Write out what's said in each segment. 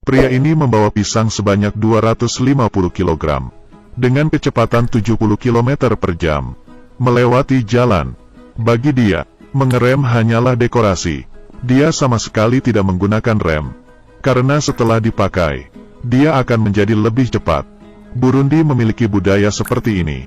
Pria ini membawa pisang sebanyak 250 kg. Dengan kecepatan 70 km per jam. Melewati jalan. Bagi dia, mengerem hanyalah dekorasi. Dia sama sekali tidak menggunakan rem. Karena setelah dipakai, dia akan menjadi lebih cepat. Burundi memiliki budaya seperti ini.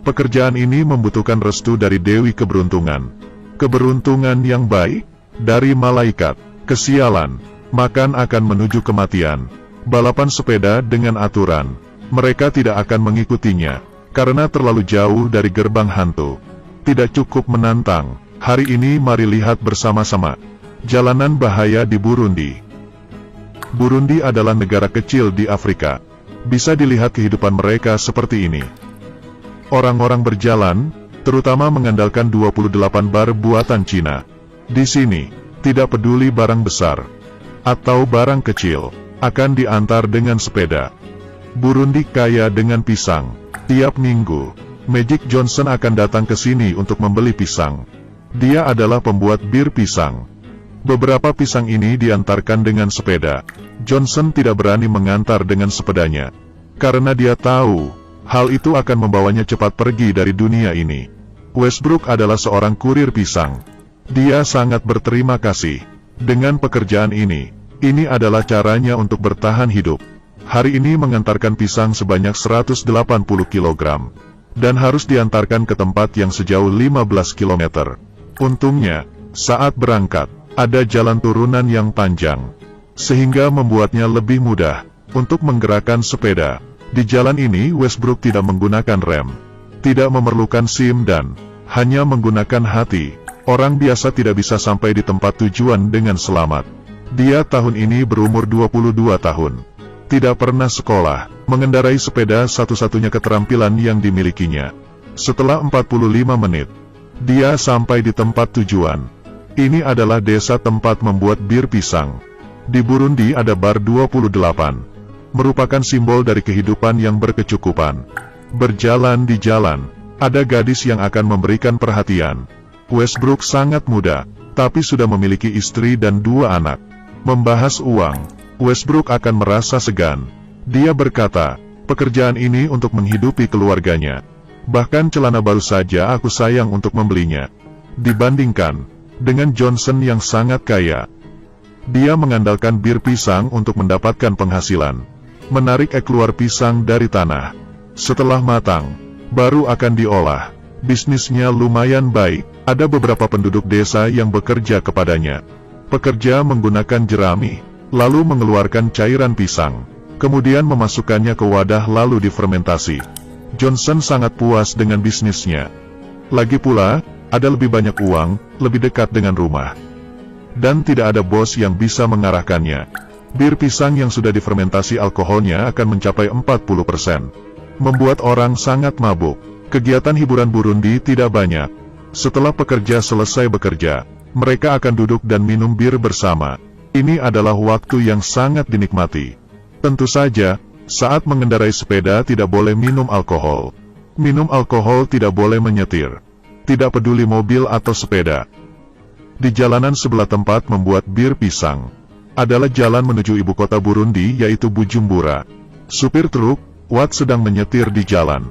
Pekerjaan ini membutuhkan restu dari Dewi Keberuntungan. Keberuntungan yang baik, dari malaikat, kesialan, makan akan menuju kematian. Balapan sepeda dengan aturan. Mereka tidak akan mengikutinya, karena terlalu jauh dari gerbang hantu. Tidak cukup menantang, hari ini mari lihat bersama-sama. Jalanan bahaya di Burundi. Burundi adalah negara kecil di Afrika. Bisa dilihat kehidupan mereka seperti ini. Orang-orang berjalan, terutama mengandalkan 28 bar buatan Cina. Di sini, tidak peduli barang besar atau barang kecil, akan diantar dengan sepeda. Burundi kaya dengan pisang. Tiap minggu, Magic Johnson akan datang ke sini untuk membeli pisang. Dia adalah pembuat bir pisang. Beberapa pisang ini diantarkan dengan sepeda. Johnson tidak berani mengantar dengan sepedanya, karena dia tahu, hal itu akan membawanya cepat pergi dari dunia ini. Westbrook adalah seorang kurir pisang. Dia sangat berterima kasih. Dengan pekerjaan ini adalah caranya untuk bertahan hidup. Hari ini mengantarkan pisang sebanyak 180 kg. Dan harus diantarkan ke tempat yang sejauh 15 km. Untungnya, saat berangkat, ada jalan turunan yang panjang. Sehingga membuatnya lebih mudah untuk menggerakkan sepeda. Di jalan ini Westbrook tidak menggunakan rem. Tidak memerlukan SIM dan hanya menggunakan hati. Orang biasa tidak bisa sampai di tempat tujuan dengan selamat. Dia tahun ini berumur 22 tahun. Tidak pernah sekolah, mengendarai sepeda satu-satunya keterampilan yang dimilikinya. Setelah 45 menit, dia sampai di tempat tujuan. Ini adalah desa tempat membuat bir pisang. Di Burundi ada bar 28. Merupakan simbol dari kehidupan yang berkecukupan. Berjalan di jalan, ada gadis yang akan memberikan perhatian. Westbrook sangat muda, tapi sudah memiliki istri dan 2 anak. Membahas uang, Westbrook akan merasa segan. Dia berkata, pekerjaan ini untuk menghidupi keluarganya. Bahkan celana baru saja aku sayang untuk membelinya. Dibandingkan dengan Johnson yang sangat kaya. Dia mengandalkan bir pisang untuk mendapatkan penghasilan. Menarik keluar pisang dari tanah. Setelah matang, baru akan diolah. Bisnisnya lumayan baik. Ada beberapa penduduk desa yang bekerja kepadanya. Pekerja menggunakan jerami, lalu mengeluarkan cairan pisang, kemudian memasukkannya ke wadah lalu difermentasi. Johnson sangat puas dengan bisnisnya. Lagi pula, ada lebih banyak uang, lebih dekat dengan rumah. Dan tidak ada bos yang bisa mengarahkannya. Bir pisang yang sudah difermentasi alkoholnya akan mencapai 40%. Membuat orang sangat mabuk. Kegiatan hiburan Burundi tidak banyak. Setelah pekerja selesai bekerja, mereka akan duduk dan minum bir bersama. Ini adalah waktu yang sangat dinikmati. Tentu saja, saat mengendarai sepeda tidak boleh minum alkohol. Minum alkohol tidak boleh menyetir. Tidak peduli mobil atau sepeda. Di jalanan sebelah tempat membuat bir pisang, adalah jalan menuju ibu kota Burundi yaitu Bujumbura. Supir truk, Watt sedang menyetir di jalan.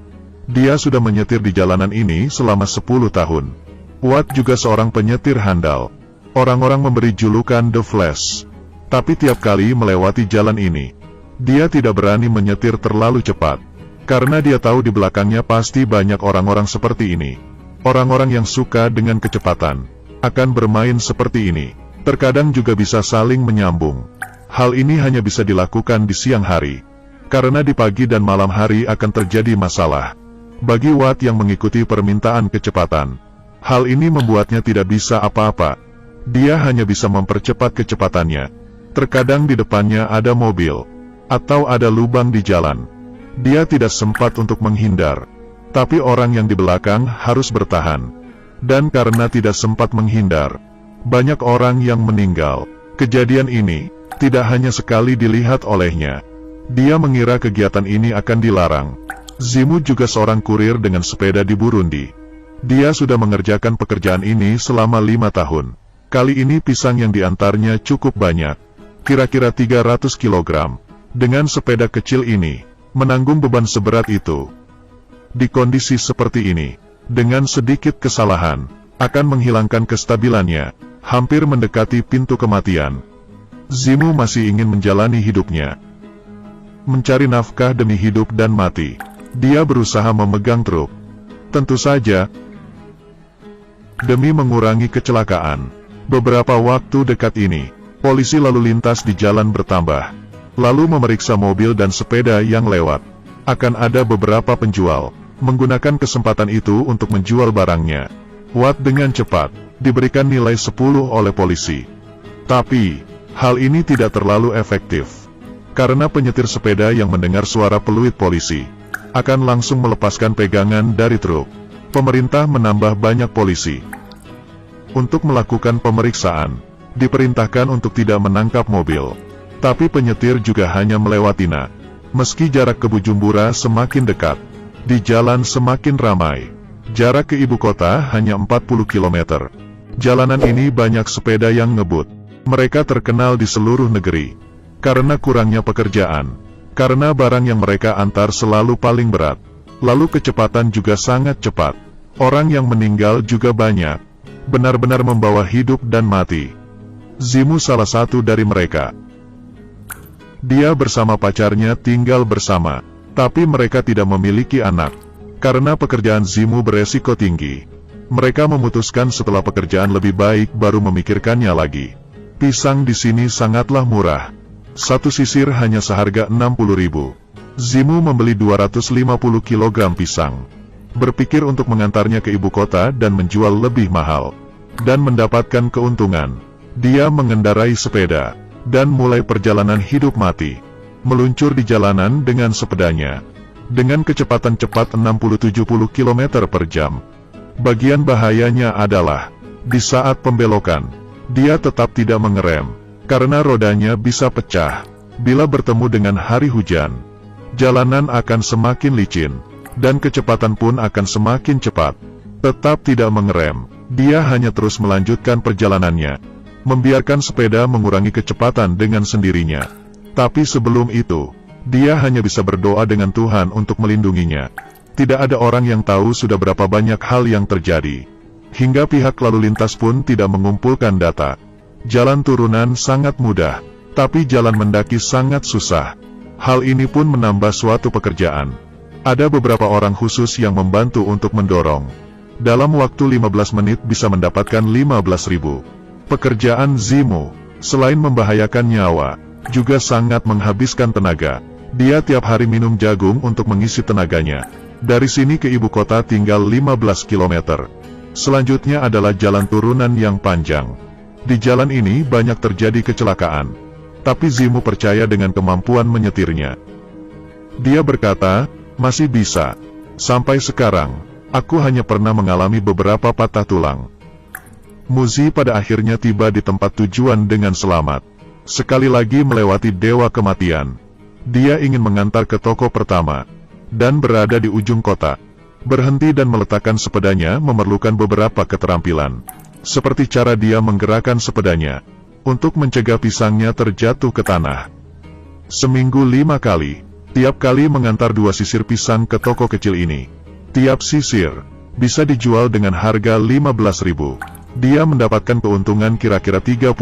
Dia sudah menyetir di jalanan ini selama 10 tahun. Watt juga seorang penyetir handal. Orang-orang memberi julukan The Flash. Tapi tiap kali melewati jalan ini, dia tidak berani menyetir terlalu cepat. Karena dia tahu di belakangnya pasti banyak orang-orang seperti ini. Orang-orang yang suka dengan kecepatan, akan bermain seperti ini. Terkadang juga bisa saling menyambung. Hal ini hanya bisa dilakukan di siang hari. Karena di pagi dan malam hari akan terjadi masalah. Bagi Watt yang mengikuti permintaan kecepatan, hal ini membuatnya tidak bisa apa-apa. Dia hanya bisa mempercepat kecepatannya. Terkadang di depannya ada mobil, atau ada lubang di jalan. Dia tidak sempat untuk menghindar. Tapi orang yang di belakang harus bertahan. Dan karena tidak sempat menghindar, banyak orang yang meninggal. Kejadian ini tidak hanya sekali dilihat olehnya. Dia mengira kegiatan ini akan dilarang. Zimu juga seorang kurir dengan sepeda di Burundi. Dia sudah mengerjakan pekerjaan ini selama 5 tahun. Kali ini pisang yang diantarnya cukup banyak. kira-kira 300 kg. Dengan sepeda kecil ini, menanggung beban seberat itu. Di kondisi seperti ini, dengan sedikit kesalahan, akan menghilangkan kestabilannya, hampir mendekati pintu kematian. Zimu masih ingin menjalani hidupnya. Mencari nafkah demi hidup dan mati. Dia berusaha memegang truk. Tentu saja, demi mengurangi kecelakaan. Beberapa waktu dekat ini, polisi lalu lintas di jalan bertambah. Lalu memeriksa mobil dan sepeda yang lewat. Akan ada beberapa penjual, menggunakan kesempatan itu untuk menjual barangnya. Watt dengan cepat, diberikan nilai 10 oleh polisi. Tapi, hal ini tidak terlalu efektif. Karena penyetir sepeda yang mendengar suara peluit polisi, akan langsung melepaskan pegangan dari truk. Pemerintah menambah banyak polisi. Untuk melakukan pemeriksaan, diperintahkan untuk tidak menangkap mobil. Tapi penyetir juga hanya melewatinya. Meski jarak ke Bujumbura semakin dekat, di jalan semakin ramai. Jarak ke ibu kota hanya 40 km. Jalanan ini banyak sepeda yang ngebut. Mereka terkenal di seluruh negeri. Karena kurangnya pekerjaan. Karena barang yang mereka antar selalu paling berat. Lalu kecepatan juga sangat cepat. Orang yang meninggal juga banyak. Benar-benar membawa hidup dan mati. Zimu salah satu dari mereka. Dia bersama pacarnya tinggal bersama, tapi mereka tidak memiliki anak. Karena pekerjaan Zimu beresiko tinggi. Mereka memutuskan setelah pekerjaan lebih baik baru memikirkannya lagi. Pisang di sini sangatlah murah. Satu sisir hanya seharga 60.000. Zimu membeli 250 kg pisang. Berpikir untuk mengantarnya ke ibu kota dan menjual lebih mahal. Dan mendapatkan keuntungan. Dia mengendarai sepeda. Dan mulai perjalanan hidup mati. Meluncur di jalanan dengan sepedanya. Dengan kecepatan cepat 60-70 km per jam. Bagian bahayanya adalah, di saat pembelokan, dia tetap tidak mengerem. Karena rodanya bisa pecah. Bila bertemu dengan hari hujan, jalanan akan semakin licin. Dan kecepatan pun akan semakin cepat. Tetap tidak mengerem. Dia hanya terus melanjutkan perjalanannya. Membiarkan sepeda mengurangi kecepatan dengan sendirinya. Tapi sebelum itu, dia hanya bisa berdoa dengan Tuhan untuk melindunginya. Tidak ada orang yang tahu sudah berapa banyak hal yang terjadi. Hingga pihak lalu lintas pun tidak mengumpulkan data. Jalan turunan sangat mudah, tapi jalan mendaki sangat susah. Hal ini pun menambah suatu pekerjaan. Ada beberapa orang khusus yang membantu untuk mendorong. Dalam waktu 15 menit bisa mendapatkan 15.000. Pekerjaan Zimu, selain membahayakan nyawa, juga sangat menghabiskan tenaga. Dia tiap hari minum jagung untuk mengisi tenaganya. Dari sini ke ibu kota tinggal 15 km. Selanjutnya adalah jalan turunan yang panjang. Di jalan ini banyak terjadi kecelakaan. Tapi Zimu percaya dengan kemampuan menyetirnya. Dia berkata, masih bisa. Sampai sekarang, aku hanya pernah mengalami beberapa patah tulang. Muzi pada akhirnya tiba di tempat tujuan dengan selamat. Sekali lagi melewati dewa kematian. Dia ingin mengantar ke toko pertama. Dan berada di ujung kota. Berhenti dan meletakkan sepedanya memerlukan beberapa keterampilan. Seperti cara dia menggerakkan sepedanya. Untuk mencegah pisangnya terjatuh ke tanah. Seminggu 5 kali. Tiap kali mengantar 2 sisir pisang ke toko kecil ini. Tiap sisir bisa dijual dengan harga 15.000. Dia mendapatkan keuntungan kira-kira 30.000.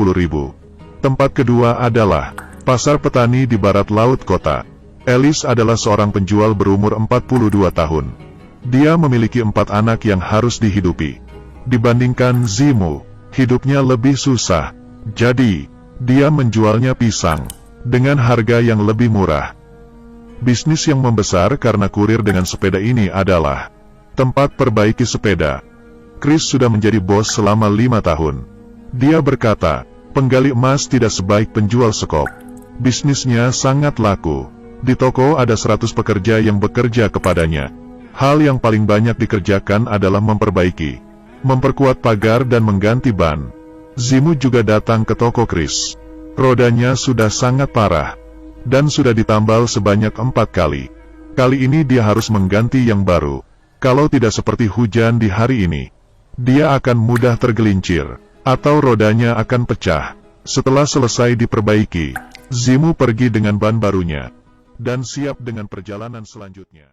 Tempat kedua adalah pasar petani di barat laut kota. Elis adalah seorang penjual berumur 42 tahun. Dia memiliki 4 anak yang harus dihidupi. Dibandingkan Zimu, hidupnya lebih susah. Jadi, dia menjualnya pisang dengan harga yang lebih murah. Bisnis yang membesar karena kurir dengan sepeda ini adalah tempat perbaiki sepeda. Chris sudah menjadi bos selama 5 tahun. Dia berkata, penggali emas tidak sebaik penjual sekop. Bisnisnya sangat laku. Di toko ada 100 pekerja yang bekerja kepadanya. Hal yang paling banyak dikerjakan adalah memperbaiki, memperkuat pagar dan mengganti ban. Zimu juga datang ke toko Chris. Rodanya sudah sangat parah. Dan sudah ditambal sebanyak 4 kali. Kali ini dia harus mengganti yang baru. Kalau tidak seperti hujan di hari ini, dia akan mudah tergelincir, atau rodanya akan pecah. Setelah selesai diperbaiki, Zimu pergi dengan ban barunya dan siap dengan perjalanan selanjutnya.